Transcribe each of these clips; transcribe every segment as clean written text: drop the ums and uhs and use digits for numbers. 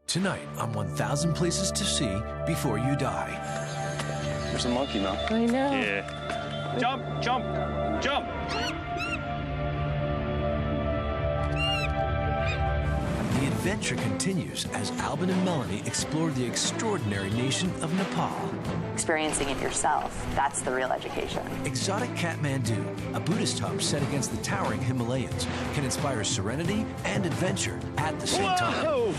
Tonight on 1,000 Places to See Before You Die. There's a monkey, Mel. I know. Yeah. Jump, jump, jump! The adventure continues as Albin and Melanie explore the extraordinary nation of Nepal. Experiencing it yourself, that's the real education. Exotic Kathmandu, a Buddhist hub set against the towering Himalayas, can inspire serenity and adventure at the same time.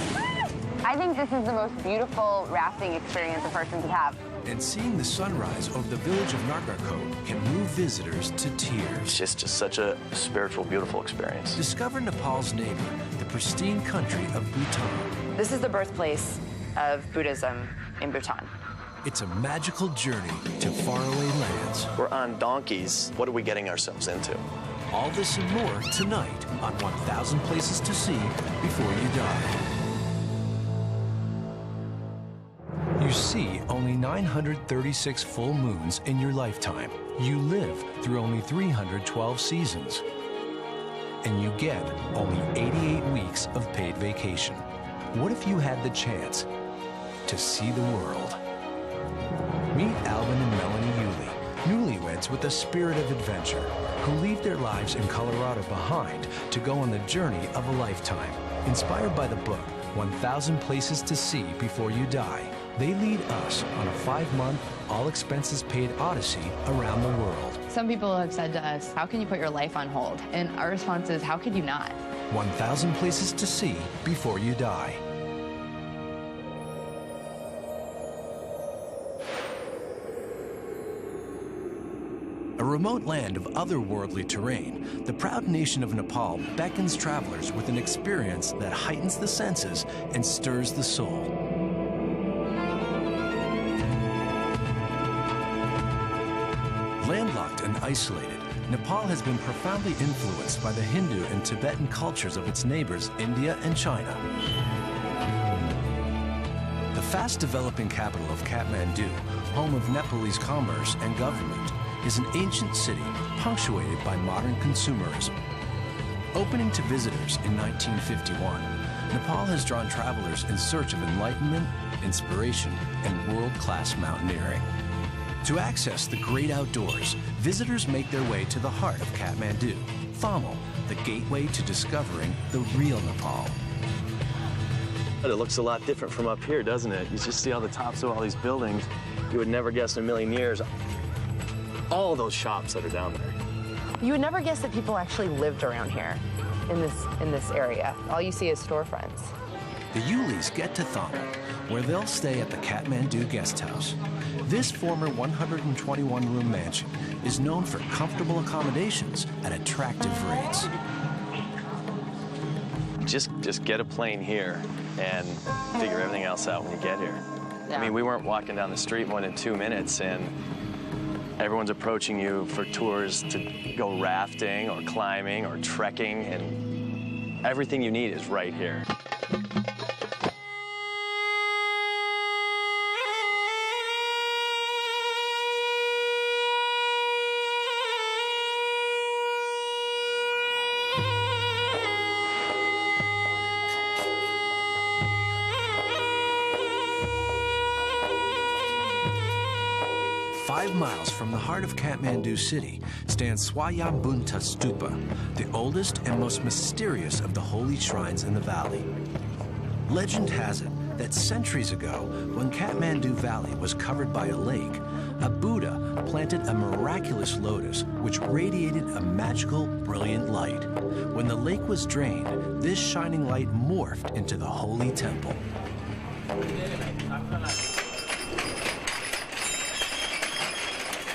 I think this is the most beautiful rafting experience a person could have. And seeing the sunrise over the village of Nagarkot can move visitors to tears. It's just such a spiritual, beautiful experience. Discover Nepal's neighbor, the pristine country of Bhutan. This is the birthplace of Buddhism in Bhutan. It's a magical journey to faraway lands. We're on donkeys. What are we getting ourselves into? All this and more tonight on 1,000 Places to See Before You Die. You see only 936 full moons in your lifetime. You live through only 312 seasons. And you get only 88 weeks of paid vacation. What if you had the chance to see the world? Meet Albin and Melanie Yuli, newlyweds with a spirit of adventure, who leave their lives in Colorado behind to go on the journey of a lifetime. Inspired by the book, 1,000 Places to See Before You Die, they lead us on a 5-month, all-expenses-paid odyssey around the world. Some people have said to us, how can you put your life on hold? And our response is, how could you not? 1,000 Places to See Before You Die. A remote land of otherworldly terrain, the proud nation of Nepal beckons travelers with an experience that heightens the senses and stirs the soul. Landlocked and isolated, Nepal has been profoundly influenced by the Hindu and Tibetan cultures of its neighbors, India and China. The fast-developing capital of Kathmandu, home of Nepalese commerce and government, is an ancient city punctuated by modern consumerism. Opening to visitors in 1951, Nepal has drawn travelers in search of enlightenment, inspiration, and world-class mountaineering. To access the great outdoors, visitors make their way to the heart of Kathmandu, Thamel, the gateway to discovering the real Nepal. It looks a lot different from up here, doesn't it? You just see all the tops of all these buildings. You would never guess in a million years all those shops that are down there. You would never guess that people actually lived around here in this area. All you see is storefronts. The Yulis get to Thamel, where they'll stay at the Kathmandu guest house. This former 121-room mansion is known for comfortable accommodations at attractive rates. Just get a plane here and figure everything else out when you get here. Yeah. I mean, we weren't walking down the street more than 2 minutes, and everyone's approaching you for tours to go rafting or climbing or trekking, and everything you need is right here. Five miles from the heart of Kathmandu city stands Swayambunta Stupa, the oldest and most mysterious of the holy shrines in the valley. Legend has it that centuries ago, when Kathmandu Valley was covered by a lake, a Buddha planted a miraculous lotus which radiated a magical, brilliant light. When the lake was drained, this shining light morphed into the holy temple.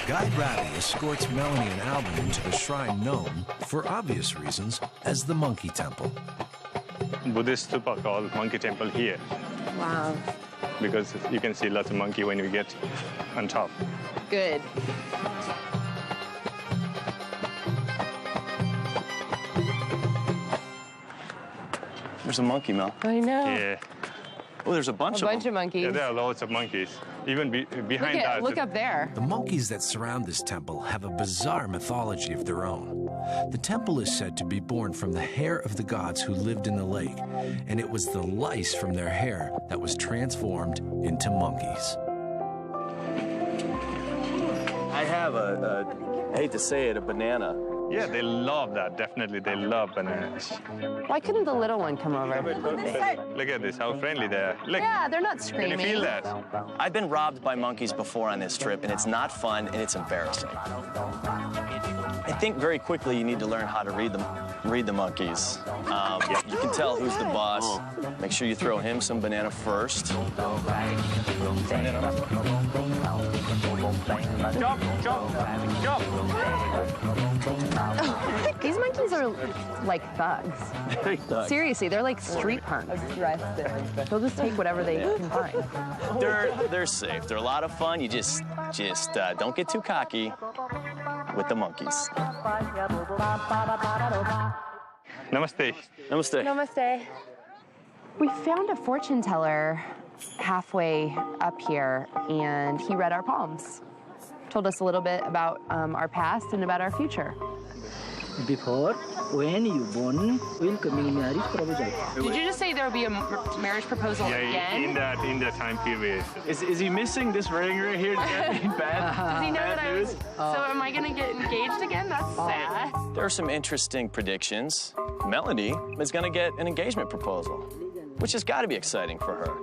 Guide Ravi escorts Melanie and Albin into the shrine known, for obvious reasons, as the Monkey Temple. Buddhist stupa called Monkey Temple here. Wow. Because you can see lots of monkey when you get on top. Good. There's a monkey, Mel. I know. Yeah. Oh, there's a bunch A of bunch them. of monkeys. Yeah, there are lots of monkeys. Even behind that. Look up there. The monkeys that surround this temple have a bizarre mythology of their own. The temple is said to be born from the hair of the gods who lived in the lake, and it was the lice from their hair that was transformed into monkeys. I have I hate to say it, a banana. Yeah, they love that. Definitely, they love bananas. Why couldn't the little one come over? Look at this, how friendly they are. Look, Yeah, they're not can screaming. you feel that? I've been robbed by monkeys before on this trip, and it's not fun, and it's embarrassing. I think very quickly you need to learn how to read the monkeys. You can tell who's the boss. Make sure you throw him some banana first. Jump, jump, jump. These monkeys are like thugs. Seriously, they're like street punks. They'll just take whatever they can find. They're safe. They're a lot of fun. You just don't get too cocky with the monkeys. Namaste. Namaste. Namaste. We found a fortune teller halfway up here, and he read our palms. Told us a little bit about our past and about our future. Before, when you born, will coming marriage proposal. Did you just say there will be a marriage proposal Yeah, in that time period. Is he missing this ring right here? Bad. Does he know that I was? So am I gonna get engaged again? That's sad. There are some interesting predictions. Melody is going to get an engagement proposal, which has got to be exciting for her.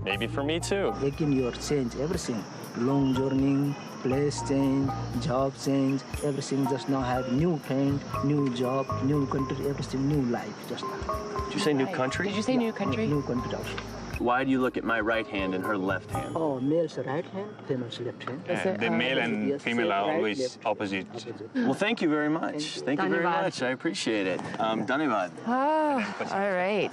Maybe for me, too. Again, your change, everything. Long journey, place change, job change, everything just now have new friend, new job, new country, everything, new life just now. Did you say new country? Did you say new country? New country also. Why do you look at my right hand and her left hand? Oh, male's right hand, female's left hand. Yeah, the male and Yes, female are right, always left. opposite. Well, thank you very much. Thank you very Dhanyavad. much. I appreciate it. Dhanyavad. Oh, all right.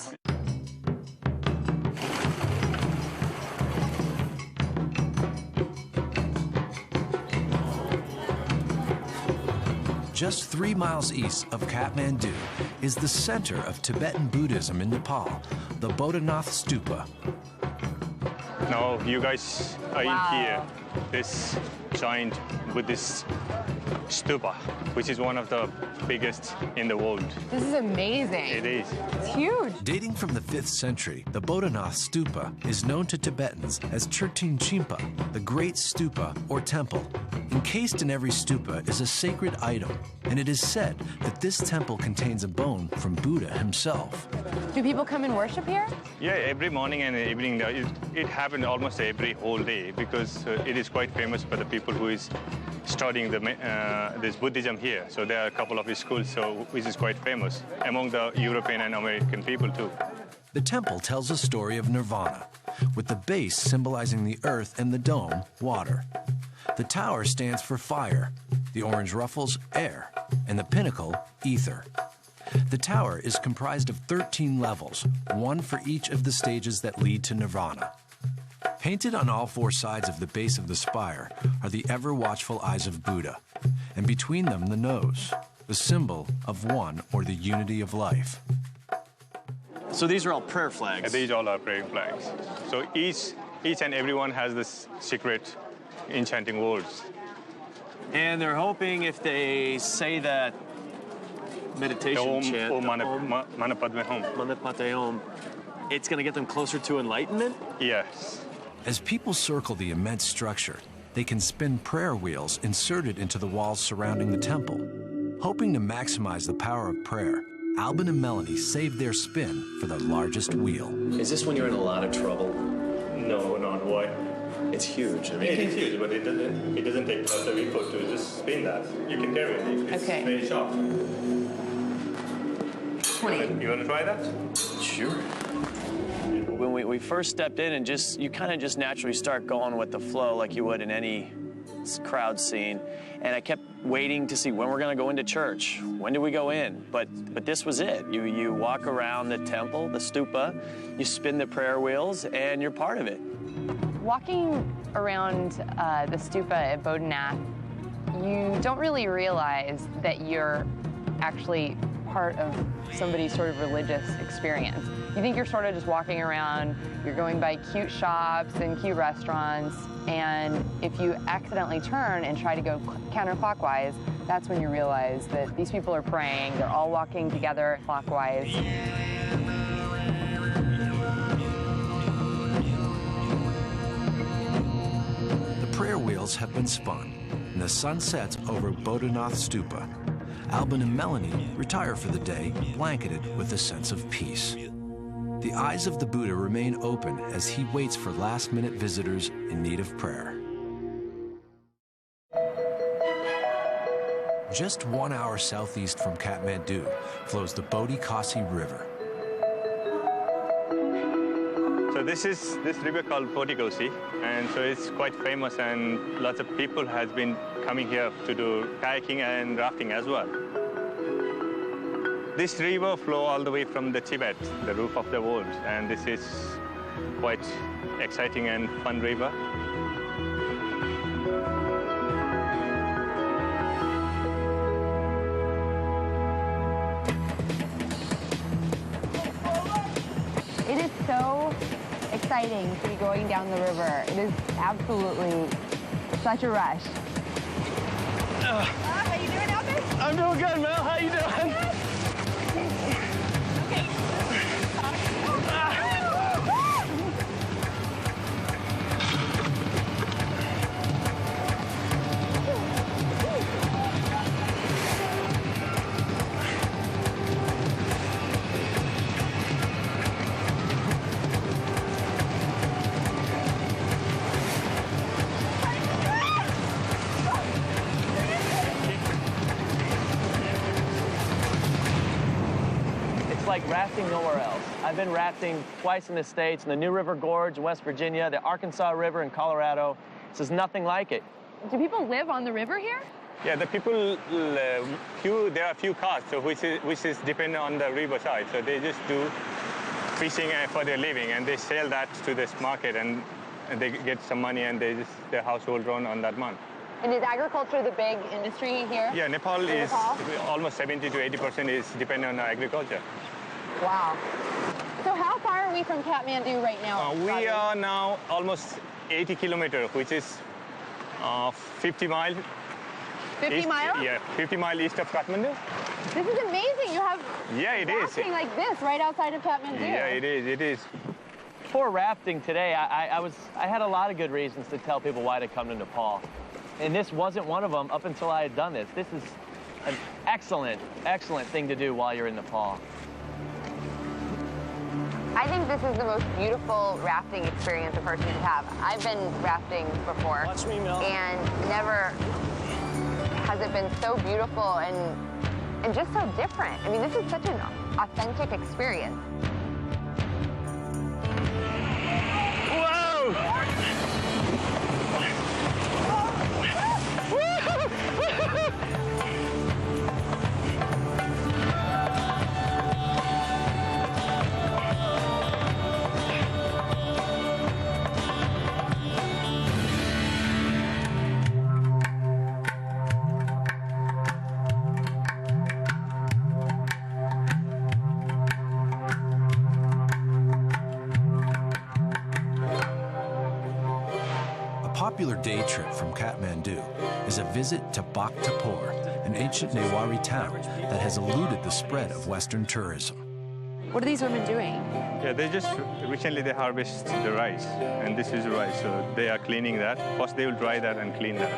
Just 3 miles east of Kathmandu is the center of Tibetan Buddhism in Nepal, the Bodhanath Stupa. Now you guys are Wow. in here. This giant Buddhist stupa, which is one of the biggest in the world. This is amazing. It is. It's huge. Dating from the 5th century, the Bodhanath Stupa is known to Tibetans as Chertin Chimpa, the Great Stupa or Temple. Encased in every stupa is a sacred item, and it is said that this temple contains a bone from Buddha himself. Do people come and worship here? Yeah, every morning and evening. It happened almost every whole day because it is quite famous for the people who is studying this Buddhism here. So there are a couple of schools, which is quite famous among the European and American people too. The temple tells a story of nirvana, with the base symbolizing the earth and the dome, water. The tower stands for fire, the orange ruffles, air, and the pinnacle, ether. The tower is comprised of 13 levels, one for each of the stages that lead to nirvana. Painted on all 4 sides of the base of the spire are the ever-watchful eyes of Buddha, and between them the nose, the symbol of one or the unity of life. So these are all prayer flags. These all are prayer flags. So each and everyone has this secret enchanting words. And they're hoping if they say that meditation chant, Om Mani Padme Hum. Mani Padme Hum, it's going to get them closer to enlightenment? Yes. As people circle the immense structure, they can spin prayer wheels inserted into the walls surrounding the temple. Hoping to maximize the power of prayer, Albin and Melanie saved their spin for the largest wheel. Is this when you're in a lot of trouble? No, not why. It's huge. I mean, It is huge, but it doesn't take much of effort to just spin that. You can carry it. It's Okay. very sharp. 20. You want to try that? Sure. When we first stepped in and you kind of just naturally start going with the flow like you would in any crowd scene. And I kept waiting to see when we're going to go into church. When do we go in? But this was it. You walk around the temple, the stupa, you spin the prayer wheels, and you're part of it. Walking around the stupa at Bodhanath, you don't really realize that you're actually part of somebody's sort of religious experience. You think you're sort of just walking around, you're going by cute shops and cute restaurants, and if you accidentally turn and try to go counterclockwise, that's when you realize that these people are praying, they're all walking together clockwise. The prayer wheels have been spun, and the sun sets over Bodhanath Stupa. Alban and Melanie retire for the day, blanketed with a sense of peace. The eyes of the Buddha remain open as he waits for last-minute visitors in need of prayer. Just 1 hour southeast from Kathmandu flows the Bodhi Khasi River. So this river called Bodhi Khasi, and so it's quite famous, and lots of people has been coming here to do kayaking and rafting as well. This river flows all the way from the Tibet, the roof of the world, and this is quite exciting and fun river. It is so exciting to be going down the river. It is absolutely such a rush. How you doing out there? I'm doing good, Mel. How you doing? Like rafting nowhere else. I've been rafting twice in the States, in the New River Gorge in West Virginia, the Arkansas River in Colorado. This is nothing like it. Do people live on the river here? Yeah, the people, there are few cars, so which is dependent on the river side. So they just do fishing for their living, and they sell that to this market, and they get some money, and their household run on that month. And is agriculture the big industry here? Yeah, Nepal is almost 70 to 80% is dependent on agriculture. Wow. So how far are we from Kathmandu right now? We are now almost 80 kilometers, which is 50 miles. 50 east, miles? Yeah, 50 miles east of Kathmandu. This is amazing. You have rafting like this right outside of Kathmandu. Yeah, it is. Before rafting today, I had a lot of good reasons to tell people why to come to Nepal. And this wasn't one of them up until I had done this. This is an excellent, excellent thing to do while you're in Nepal. I think this is the most beautiful rafting experience a person could have. I've been rafting before. Watch me, Mel. And never has it been so beautiful and just so different. I mean, this is such an authentic experience. Whoa! Popular day trip from Kathmandu is a visit to Bhaktapur, an ancient Newari town that has eluded the spread of Western tourism. What are these women doing? Yeah, recently they harvest the rice, and this is rice, so they are cleaning that. First they will dry that and clean that,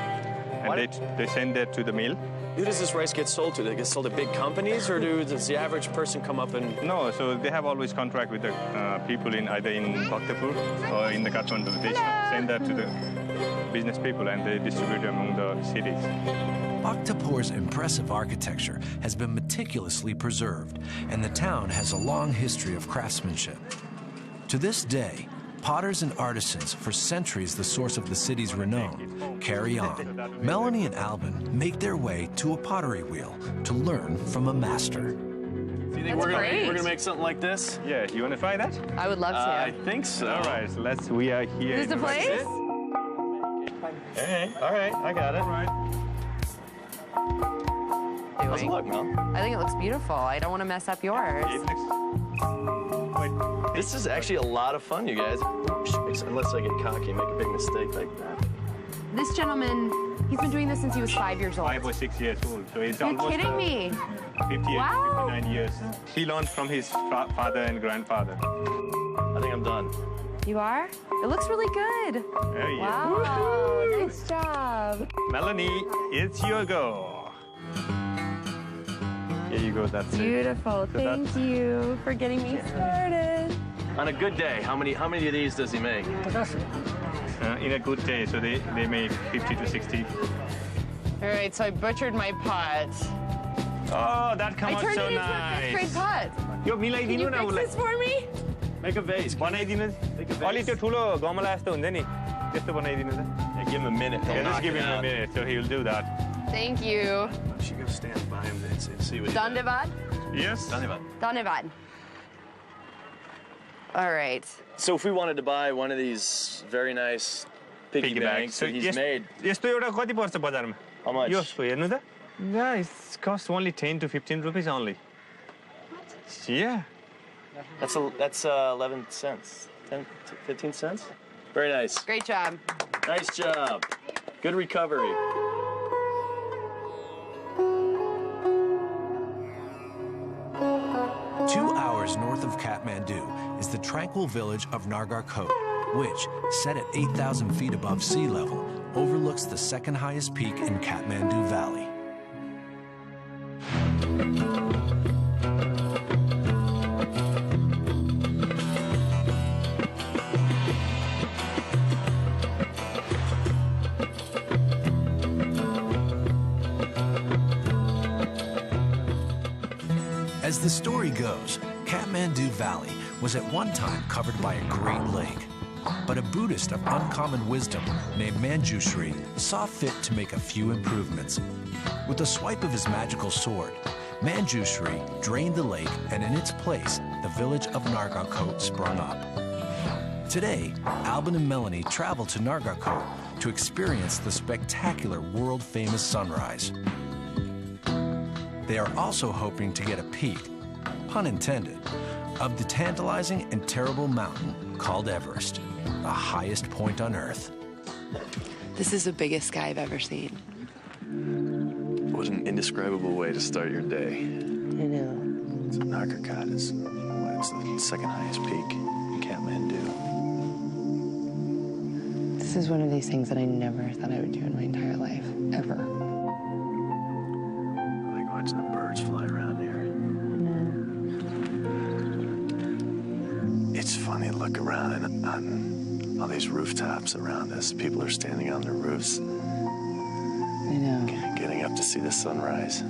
and they send that to the mill. Who does this rice get sold to? Does it get sold to big companies, or does the average person come up and... No, so they have always contract with the people either in Bhaktapur or in the Kathmandu. They send that to the business people, and they distribute among the cities. Bhaktapur's impressive architecture has been meticulously preserved, and the town has a long history of craftsmanship. To this day, potters and artisans, for centuries the source of the city's renown, carry on. Melanie and Alban make their way to a pottery wheel to learn from a master. Do you think we're gonna make something like this? Yeah, you want to try that? I would love to. I think so. All right, so we are here. Is this the place? Hey, all right, I got it. All right. How's it look, Mel? I think it looks beautiful. I don't want to mess up yours. It looks quite This is actually a lot of fun, you guys. Unless I get cocky and make a big mistake like that. This gentleman, he's been doing this since he was 5 years old. 5 or 6 years old. So it's You're almost kidding me. 58, Wow. 59 years. He learned from his father and grandfather. I think I'm done. You are? It looks really good. There you Wow, nice job. Melanie, it's your go. Here you go, that's it. Beautiful. So Thank that's- you for getting me started. On a good day, how many of these does he make? In a good day, so they make 50 to 60. All right, so I butchered my pot. Oh, that I comes out turned so it into a nice. fifth-grade pot. Yo, मिलाइदिनु Can you न fix उसलाई. this for me? Make a vase. बनाइदिनु. Make a vase. अलि त्यो ठुलो गमला जस्तो हुन्छ नि. त्यस्तो बनाइदिनु त. Yeah, give him a minute. He'll Yeah, just knock give it him a out. minute, so he'll do that. Thank you. You should go stand by him and see what he does. Dandevad? Yes. Dandevad. All right. So if we wanted to buy one of these very nice piggy banks that he's made, यस्तो एउटा कति पर्छ बजारमा? how much? यसको हेर्नु त. Yeah, it costs only 10 to 15 rupees only. Yeah. That's 11 cents. 10 to 15 cents? Very nice. Great job. Nice job. Good recovery. Two hours north of Kathmandu is the tranquil village of Nargarkot, which, set at 8,000 feet above sea level, overlooks the second highest peak in Kathmandu Valley. As the story goes, Kathmandu Valley was at one time covered by a great lake. But a Buddhist of uncommon wisdom named Manjushri saw fit to make a few improvements. With a swipe of his magical sword, Manjushri drained the lake, and in its place, the village of Nargarkot sprung up. Today, Albin and Melanie travel to Nargarkot to experience the spectacular world-famous sunrise. They are also hoping to get a peek, pun intended, of the tantalizing and terrible mountain called Everest, the highest point on Earth. This is the biggest sky I've ever seen. What an indescribable way to start your day. I know. So Nargarkot is it's the second highest peak in Kathmandu. This is one of these things that I never thought I would do in my entire life, ever. I like watching the birds fly around here. It's funny to look around and on all these rooftops around us. People are standing on their roofs, I know. getting up to see the sunrise.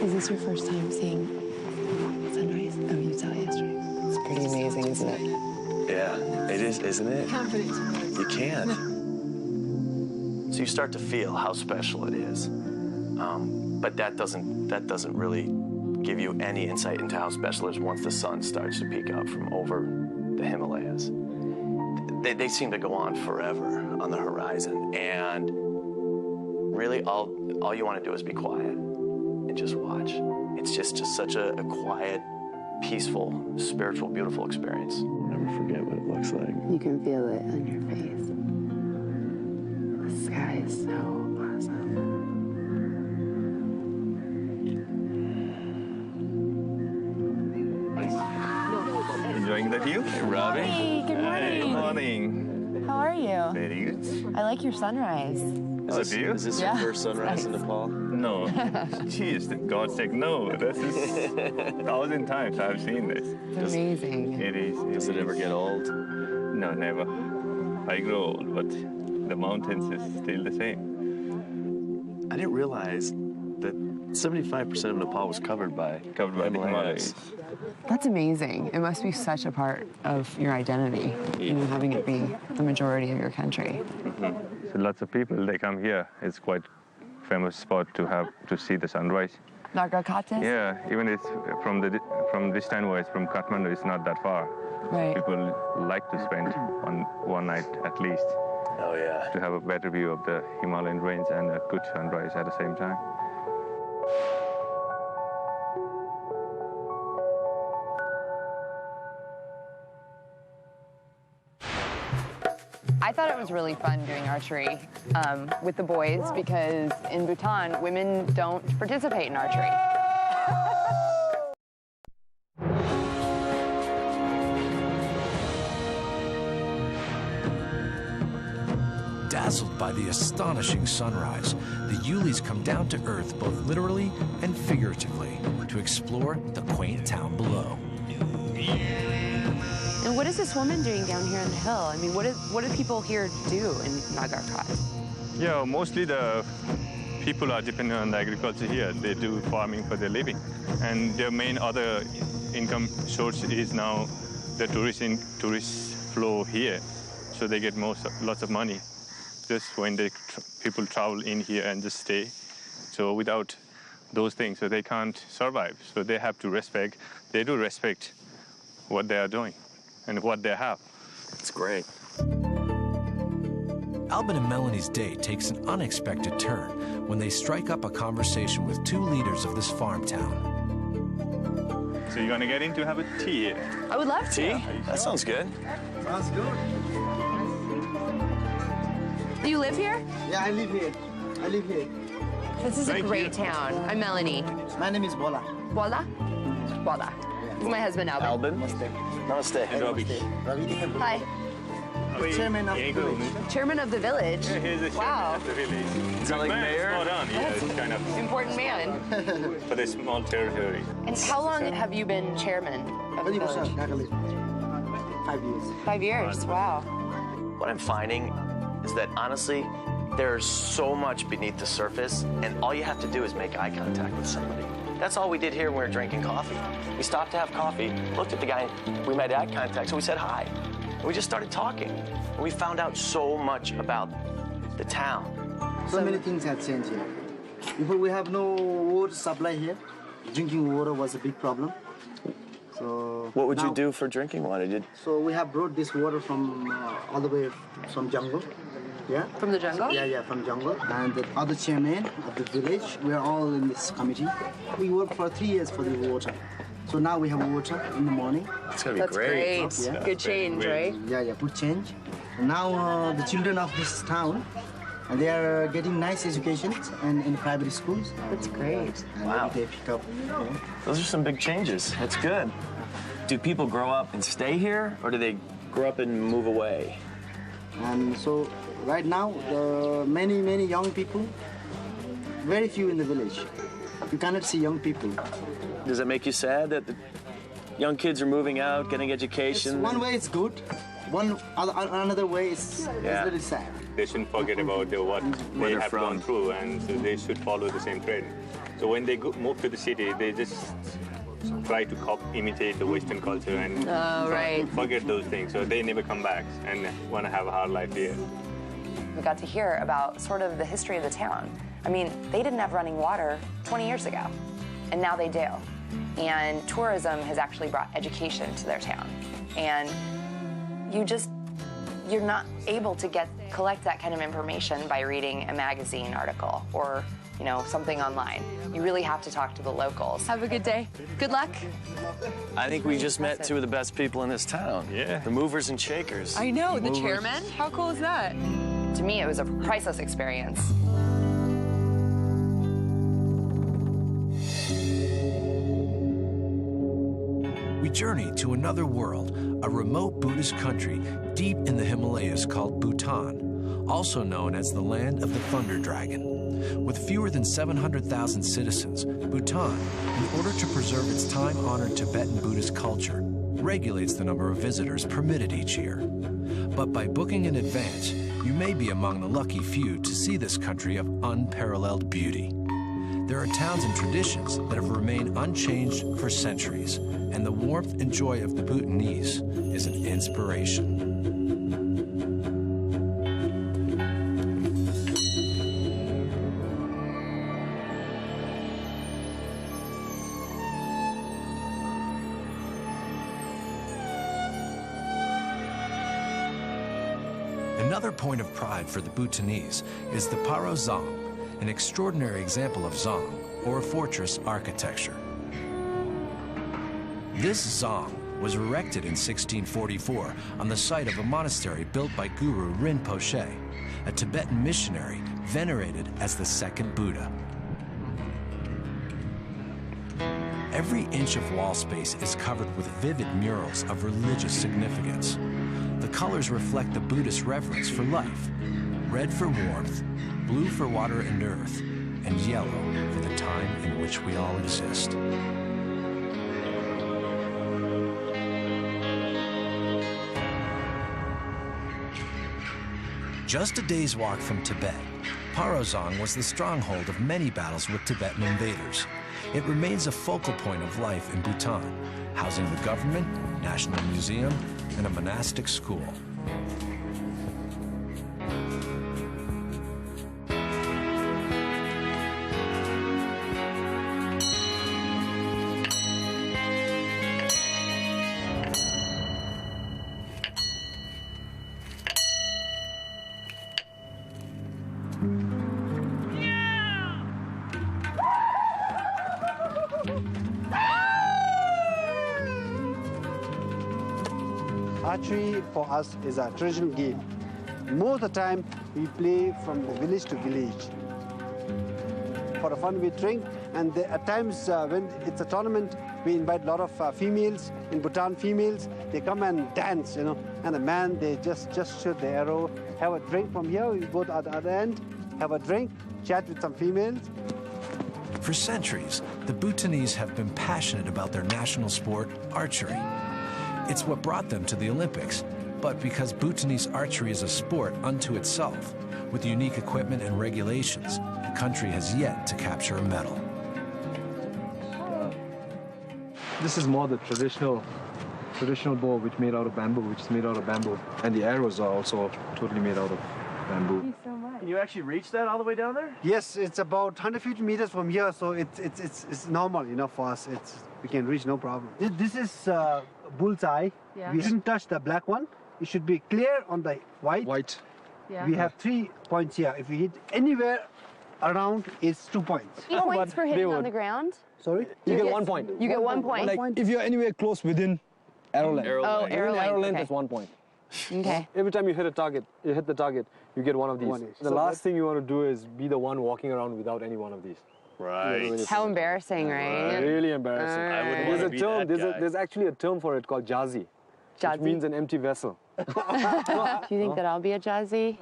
Is this your first time seeing sunrise? Oh, you saw it yesterday. It's pretty amazing, isn't it? Yeah, it is, isn't it? Confidence. You can. So you start to feel how special it is, but that doesn't really give you any insight into how special it is once the sun starts to peek up from over the Himalayas. They seem to go on forever on the horizon, and really all you want to do is be quiet and just watch. It's just such a quiet, peaceful, spiritual, beautiful experience. Never forget what it looks like. You can feel it on your face. The sky is so awesome. Enjoying the view? Hey, Robbie. Hey, good morning. Good morning. How are you? Very good. I like your sunrise. Oh, do you? Is this Yeah. your first sunrise in Nepal? No. Jeez, God's sake, no. This is 1,000 times I've seen this. It's amazing. It is. Does it ever get old? No, never. I grow old, but the mountains is still the same. I didn't realize that 75% of Nepal was covered by The Himalayas. That's amazing. It must be such a part of your identity, you know, having it be the majority of your country. So lots of people, they come here. It's quite famous spot to see the sunrise. Nargarkot? Yeah, even it's from this time where it's from Kathmandu, it's not that far. Right. People like to spend one night at least. Oh, yeah. to have a better view of the Himalayan range and a good sunrise at the same time. I thought it was really fun doing archery with the boys because in Bhutan, women don't participate in archery. Dazzled by the astonishing sunrise, the Yulis come down to earth both literally and figuratively to explore the quaint town below. And what is this woman doing down here on the hill? I mean, what do people here do in Nagarkot? Yeah, mostly the people are dependent on the agriculture here. They do farming for their living. And their main other income source is now the tourist flow here. So they get lots of money just when people travel in here and just stay. So without those things, so they can't survive. So they have to they do respect what they are doing and what they have. It's great. Albin and Melanie's day takes an unexpected turn when they strike up a conversation with two leaders of this farm town. So you're gonna get in to have a tea here? I would love to. Tea? That sounds good. Sounds good. Do you live here? Yeah, I live here. I live here. This is a great town. I'm Melanie. My name is Bola. Bola? Bola. This is my husband, Albin. Namaste. Hey, Ravi. Ravi. Hi. Chairman of the village. Chairman of the village. Yeah, he's the Wow. chairman of the village. Is that like Man, mayor? spot on. Yeah, it's kind of Important man. for the small territory. And how long have you been chairman of the village? 5 years. 5 years. Wow. What I'm finding is that honestly, there's so much beneath the surface, and all you have to do is make eye contact with somebody. That's all we did here when we were drinking coffee. We stopped to have coffee, looked at the guy, we made eye contact, so we said hi. And we just started talking. And we found out so much about the town. So many things have changed here. Before we have no water supply here. Drinking water was a big problem. So What would you now- do for drinking water? So we have brought this water from all the way from jungle. Yeah. From the jungle? Yeah, from jungle. And the other chairman of the village, we are all in this committee. We worked for 3 years for the water. So now we have water in the morning. It's gonna be That's great. Yeah. Good change, right? Yeah, good change. And now the children of this town, they are getting nice education and in private schools. That's great. And Wow. they pick up. Those are some big changes. That's good. Do people grow up and stay here, or do they grow up and move away? And so right now, many young people, very few in the village. You cannot see young people. Does it make you sad that the young kids are moving out, getting education? One way it's good, another way it's very sad. They shouldn't forget about what Where they they're have from. gone through, and so they should follow the same trend. So when they move to the city, they just try to imitate the Western culture and Oh, right. forget those things. So they never come back and want to have a hard life here. We got to hear about sort of the history of the town. I mean, they didn't have running water 20 years ago, and now they do. And tourism has actually brought education to their town. And you're not able to collect that kind of information by reading a magazine article or, something online. You really have to talk to the locals. Have a good day. Good luck. I think we just met two of the best people in this town. Yeah. The movers and shakers. I know, the Movers. chairman. How cool is that? To me, it was a priceless experience. We journey to another world, a remote Buddhist country deep in the Himalayas called Bhutan, also known as the land of the Thunder Dragon. With fewer than 700,000 citizens, Bhutan, in order to preserve its time-honored Tibetan Buddhist culture, regulates the number of visitors permitted each year. But by booking in advance, you may be among the lucky few to see this country of unparalleled beauty. There are towns and traditions that have remained unchanged for centuries, and the warmth and joy of the Bhutanese is an inspiration. Another point of pride for the Bhutanese is the Paro Zong, an extraordinary example of zong, or fortress architecture. This zong was erected in 1644 on the site of a monastery built by Guru Rinpoche, a Tibetan missionary venerated as the second Buddha. Every inch of wall space is covered with vivid murals of religious significance. The colors reflect the Buddhist reverence for life: red for warmth, blue for water and earth, and yellow for the time in which we all exist. Just a day's walk from Tibet, Parozong was the stronghold of many battles with Tibetan invaders. It remains a focal point of life in Bhutan, housing the government, national museum, and a monastic school. Archery for us is a traditional game. Most of the time, we play from the village to village. For the fun, we drink, and at times when it's a tournament, we invite a lot of females in Bhutan. Females, they come and dance, you know, and the man, they just shoot the arrow, have a drink from here. We go to the other end, have a drink, chat with some females. For centuries, the Bhutanese have been passionate about their national sport, archery. It's what brought them to the Olympics, but because Bhutanese archery is a sport unto itself, with unique equipment and regulations, the country has yet to capture a medal. This is more the traditional bow, which is made out of bamboo, and the arrows are also totally made out of bamboo. Thank you so much. Can you actually reach that all the way down there? Yes, it's about 150 meters from here, so it's normal, you know, for us. We can reach no problem. This is bullseye. Yeah. We shouldn't touch the black one. It should be clear on the white. White. Yeah. We have 3 points here. If we hit anywhere around, it's 2 points. Points for hitting on the ground? Sorry? You get 1 point. You get 1 point. Like if you're anywhere close within arrow length. Oh, arrow length. Arrow length Okay. is 1 point. Okay. Every time you hit the target, you get one of these. The last thing you want to do is be the one walking around without any one of these. Right. How embarrassing, right? Really embarrassing. I wouldn't There's want to a be term. that guy. There's actually a term for it called jazzy, which means an empty vessel. Do you think that I'll be a jazzy?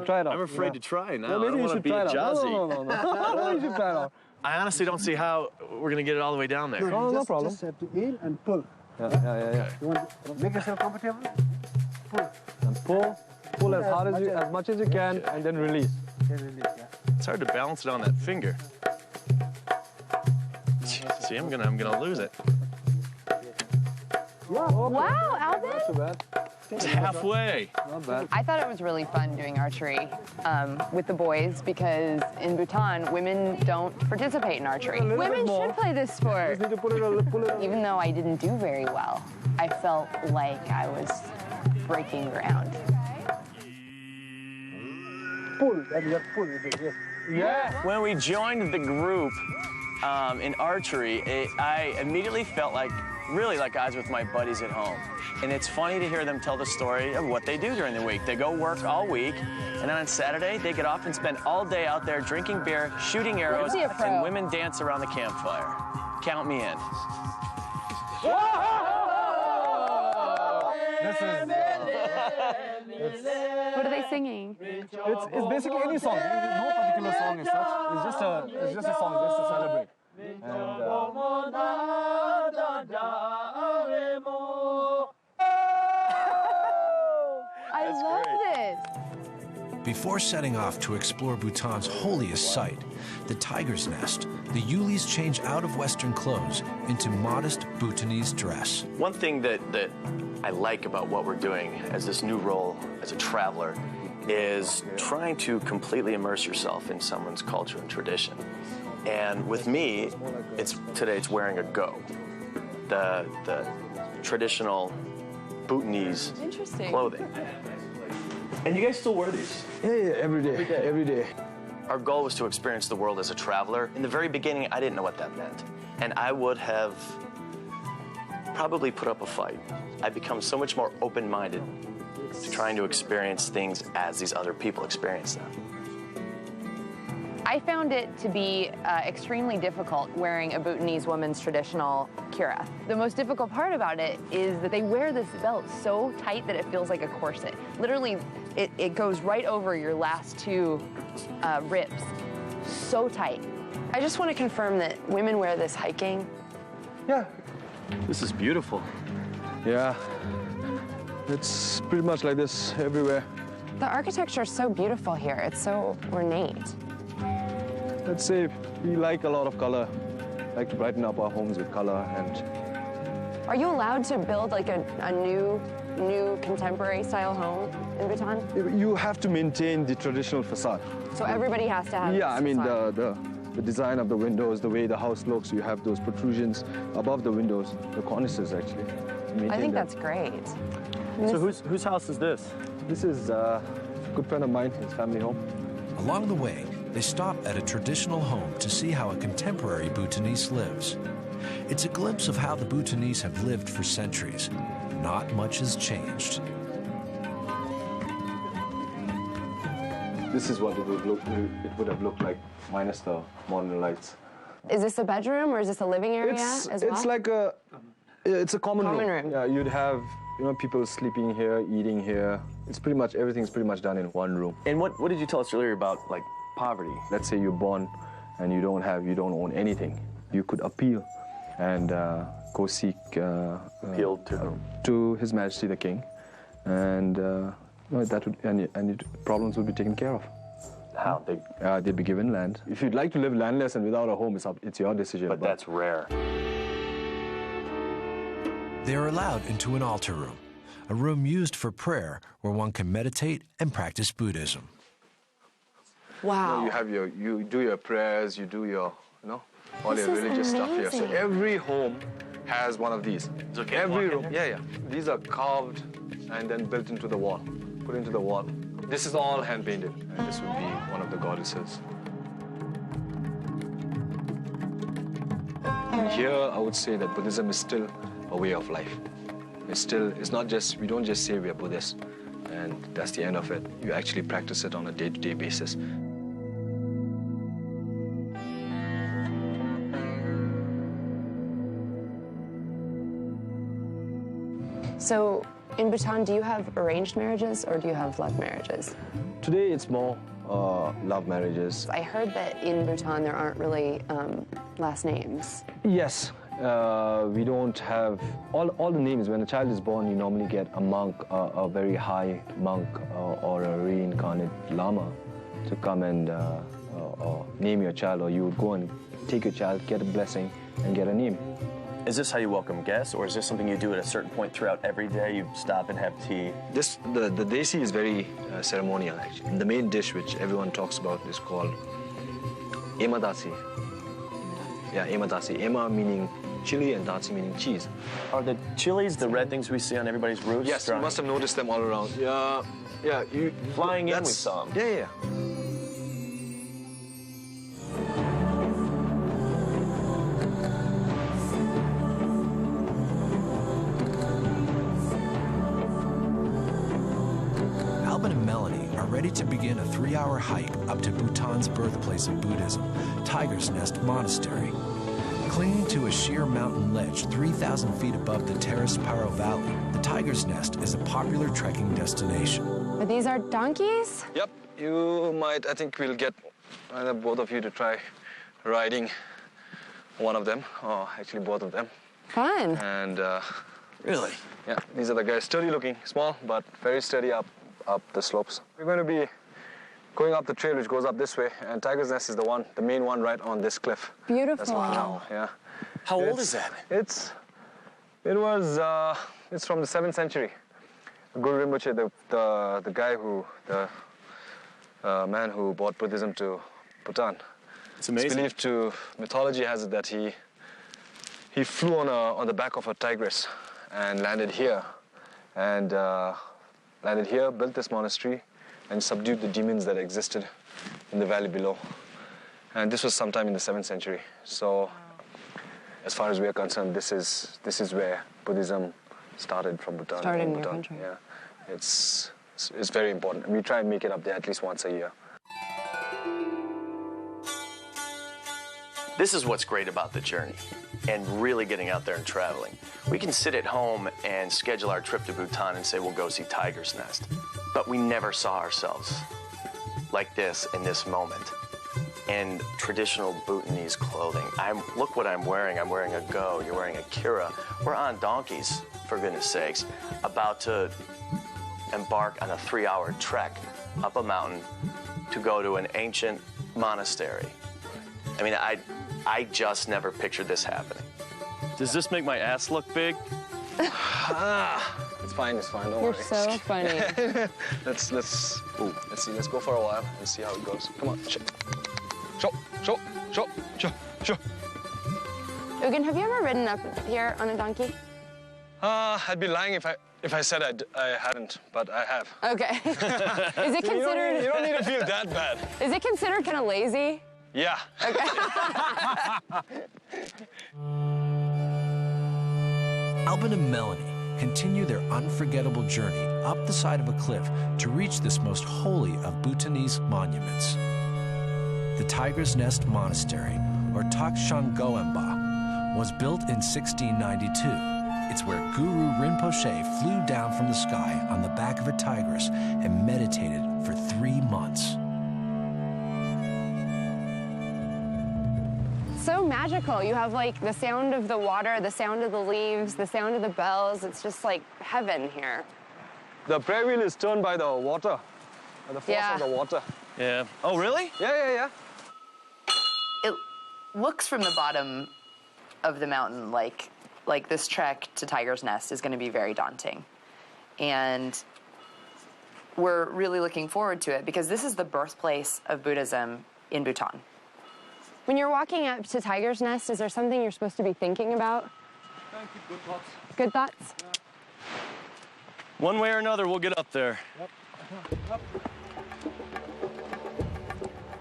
Try it out. I'm afraid to try now. Maybe I don't you want to should be try a it out. jazzy. No. You should try it out. I honestly don't see how we're going to get it all the way down there. No, no problem. Just have to aim and pull. Yeah. You want to make yourself comfortable? Pull. And pull as hard as much as you can, and then release. Then release, yeah. It's hard to balance it on that finger. See, I'm gonna lose it. Wow, Alvin! Not too bad. It's halfway. Not bad. I thought it was really fun doing archery with the boys because in Bhutan, women don't participate in archery. Women should play this sport. Just need to pull it. Even though I didn't do very well, I felt like I was breaking ground. Pull. That is a pull. Yes. Yeah. When we joined the group in archery, I immediately felt really like I was with my buddies at home. And it's funny to hear them tell the story of what they do during the week. They go work all week, and then on Saturday, they get off and spend all day out there drinking beer, shooting arrows, and women dance around the campfire. Count me in. What are they singing? It's basically any song. There's no particular song as such. It's just a song just to celebrate. I love this. Before setting off to explore Bhutan's holiest site, the tiger's nest, the Yulis change out of Western clothes into modest Bhutanese dress. One thing that I like about what we're doing as this new role as a traveler is trying to completely immerse yourself in someone's culture and tradition. And with me, today it's wearing a go, the traditional Bhutanese clothing. And you guys still wear these? Yeah, every day. Every day. Our goal was to experience the world as a traveler. In the very beginning, I didn't know what that meant. And I would have probably put up a fight. I've become so much more open-minded to trying to experience things as these other people experience them. I found it to be extremely difficult wearing a Bhutanese woman's traditional kura. The most difficult part about it is that they wear this belt so tight that it feels like a corset. Literally, it goes right over your last two ribs, so tight. I just want to confirm that women wear this hiking. Yeah. This is beautiful. Yeah. It's pretty much like this everywhere. The architecture is so beautiful here. It's so ornate. Let's say we like a lot of color, like to brighten up our homes with color. And are you allowed to build like a new contemporary style home in Bhutan? you have to maintain the traditional facade. So everybody has to have. Yeah, I mean facade. the design of the windows, the way the house looks. You have those protrusions above the windows, the cornices actually. I think that's great. So whose house is this? This is a good friend of mine, his family home. Along the way, they stop at a traditional home to see how a contemporary Bhutanese lives. It's a glimpse of how the Bhutanese have lived for centuries. Not much has changed. This is what it would have looked like, minus the modern lights. Is this a bedroom or is this a living area as well? It's like it's a common room. Yeah, you'd have people sleeping here, eating here. It's pretty much everything's pretty much done in one room. And what did you tell us earlier about like poverty? Let's say you're born and you don't own anything. You could appeal and go seek appeal to His Majesty the King, and problems would be taken care of. How? They'd be given land. If you'd like to live landless and without a home, it's your decision. But that's rare. They are allowed into an altar room, a room used for prayer where one can meditate and practice Buddhism. Wow. You do your prayers, you do your, all your religious stuff here. So every home has one of these. It's okay. Every room. Yeah. These are carved and then built into the wall, put into the wall. This is all hand painted, and this would be one of the goddesses. And here, I would say that Buddhism is still a way of life. It's not just, we don't just say we are Buddhists, and that's the end of it. You actually practice it on a day-to-day basis. So in Bhutan, do you have arranged marriages or do you have love marriages? Today, it's more love marriages. I heard that in Bhutan, there aren't really last names. Yes. We don't have all the names. When a child is born, you normally get a monk, a very high monk, or a reincarnate lama to come and name your child, or you would go and take your child, get a blessing, and get a name. Is this how you welcome guests, or is this something you do at a certain point throughout every day? You stop and have tea? The desi is very ceremonial, actually. The main dish, which everyone talks about, is called emadasi. Yeah, emadasi. Ema meaning chili and dasi meaning cheese. Are the chilies the red things we see on everybody's roofs? Yes, you must have noticed them all around. Yeah. Flying in, we saw them. Yeah. Alvin and Melanie are ready to begin a 3-hour hike up to Bhutan's birthplace of Buddhism, Tiger's Nest Monastery. Clinging to a sheer mountain ledge 3,000 feet above the terraced Paro Valley, the Tiger's Nest is a popular trekking destination. But these are donkeys? Yep, I think we'll get either both of you to try riding one of them, or actually both of them. Fun. And really? Yeah, these are the guys, sturdy looking, small, but very sturdy up the slopes. We're going to be going up the trail which goes up this way, and Tiger's Nest is the main one right on this cliff. Beautiful. That's wow. Yeah. How old is that? It's from the 7th century. Guru Rinpoche, the guy the man who brought Buddhism to Bhutan. It's amazing. It's believed mythology has it that he flew on the back of a tigress and landed here, built this monastery, and subdued the demons that existed in the valley below. And this was sometime in the 7th century. So, as far as we are concerned, this is where Buddhism started from Bhutan. Started in your country. Yeah, it's very important. And we try and make it up there at least once a year. This is what's great about the journey and really getting out there and traveling. We can sit at home and schedule our trip to Bhutan and say we'll go see Tiger's Nest. But we never saw ourselves like this in this moment. In traditional Bhutanese clothing. Look what I'm wearing. I'm wearing a go, you're wearing a kira. We're on donkeys, for goodness sakes, about to embark on a 3-hour trek up a mountain to go to an ancient monastery. I mean, I just never pictured this happening. Does this make my ass look big? It's fine, don't You're worry. so funny. Let's see, let's go for a while and see how it goes. Come on, show. Ugin, have you ever ridden up here on a donkey? I'd be lying if I said I hadn't, but I have. Okay. Is it considered... You don't need to feel that bad. Is it considered kind of lazy? Yeah. Okay. Albin and Melanie continue their unforgettable journey up the side of a cliff to reach this most holy of Bhutanese monuments. The Tiger's Nest Monastery, or Takshan Goemba, was built in 1692. It's where Guru Rinpoche flew down from the sky on the back of a tigress and meditated for 3 months. So magical. You have like the sound of the water, the sound of the leaves, the sound of the bells. It's just like heaven here. The prayer wheel is turned by the water, by the force of the water. Yeah. Oh, really? Yeah. It looks from the bottom of the mountain like this trek to Tiger's Nest is going to be very daunting. And we're really looking forward to it because this is the birthplace of Buddhism in Bhutan. When you're walking up to Tiger's Nest, is there something you're supposed to be thinking about? Good thoughts. Good thoughts? One way or another, we'll get up there. Yep.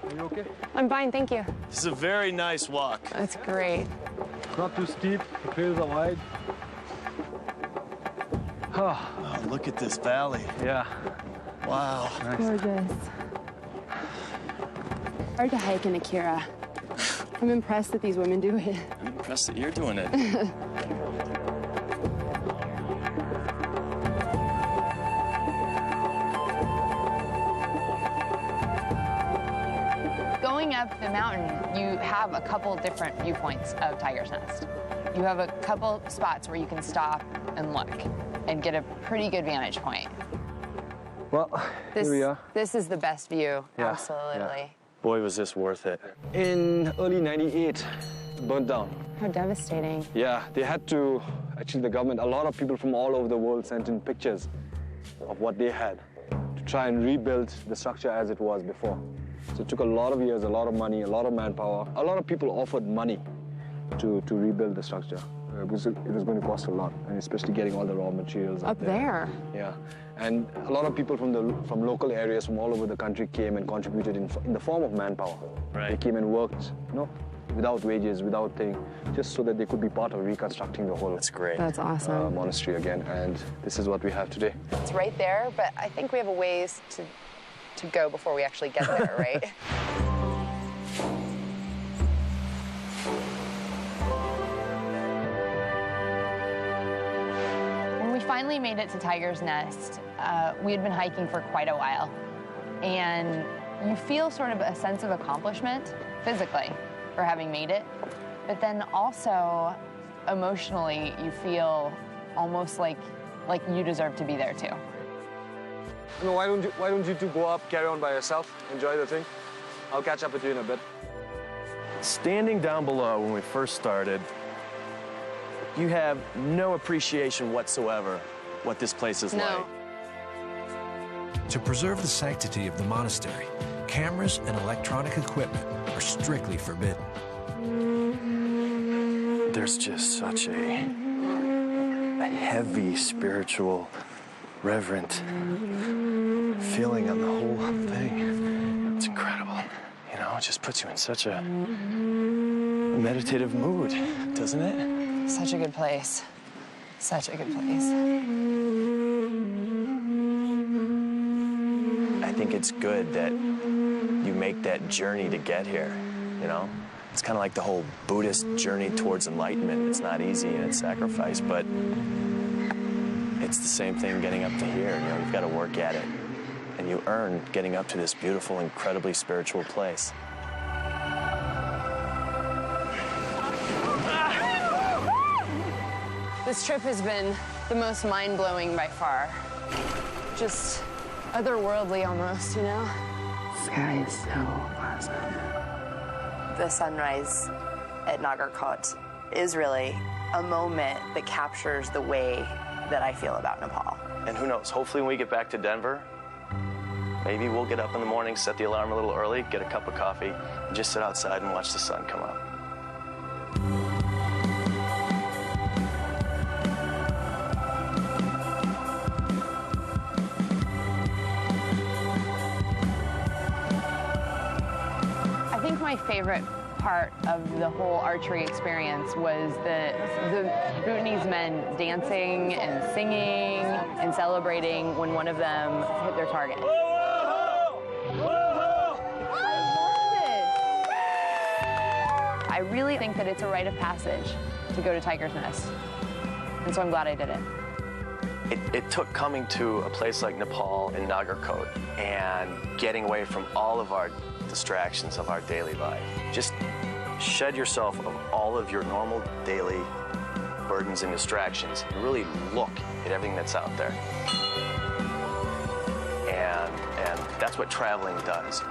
Are you okay? I'm fine, thank you. This is a very nice walk. That's great. Not too steep, the trails are wide. Oh, look at this valley. Yeah. Wow. Nice. Gorgeous. Hard to hike in Akira. I'm impressed that these women do it. I'm impressed that you're doing it. Going up the mountain, you have a couple different viewpoints of Tiger's Nest. You have a couple spots where you can stop and look and get a pretty good vantage point. Well, here we are. This is the best view, Yeah, absolutely. yeah. Boy, was this worth it. In early '98, it burnt down. How devastating. Yeah, they had to, actually the government, a lot of people from all over the world sent in pictures of what they had to try and rebuild the structure as it was before. So it took a lot of years, a lot of money, a lot of manpower. A lot of people offered money to rebuild the structure. It was going to cost a lot, and especially getting all the raw materials Up there. Yeah, and a lot of people from local areas from all over the country came and contributed in the form of manpower. Right. They came and worked, without wages, without thing, just so that they could be part of reconstructing the whole. That's great. That's awesome. Monastery again, and this is what we have today. It's right there, but I think we have a ways to go before we actually get there, right? When we finally made it to Tiger's Nest, we had been hiking for quite a while, and you feel sort of a sense of accomplishment physically for having made it, but then also emotionally you feel almost like you deserve to be there too. Why don't you two go up, carry on by yourself, enjoy the thing? I'll catch up with you in a bit. Standing down below when we first started, you have no appreciation whatsoever what this place is like. To preserve the sanctity of the monastery, cameras and electronic equipment are strictly forbidden. There's just such a heavy spiritual reverent feeling on the whole thing. It's incredible. You know, it just puts you in such a meditative mood, doesn't it? Such a good place. Such a good place. I think it's good that you make that journey to get here, you know? It's kind of like the whole Buddhist journey towards enlightenment. It's not easy and it's sacrifice, but it's the same thing getting up to here. You know, you've got to work at it. And you earn getting up to this beautiful, incredibly spiritual place. This trip has been the most mind-blowing by far. Just otherworldly almost, you know? The sky is so awesome. The sunrise at Nagarkot is really a moment that captures the way that I feel about Nepal. And who knows, hopefully when we get back to Denver, maybe we'll get up in the morning, set the alarm a little early, get a cup of coffee, and just sit outside and watch the sun come up. I think my favorite part of the whole archery experience was the Bhutanese men dancing and singing and celebrating when one of them hit their target. I really think that it's a rite of passage to go to Tiger's Nest, and so I'm glad I did it. It took coming to a place like Nepal in Nagarkot and getting away from all of our distractions of our daily life. Just shed yourself of all of your normal daily burdens and distractions and really look at everything that's out there. And that's what traveling does.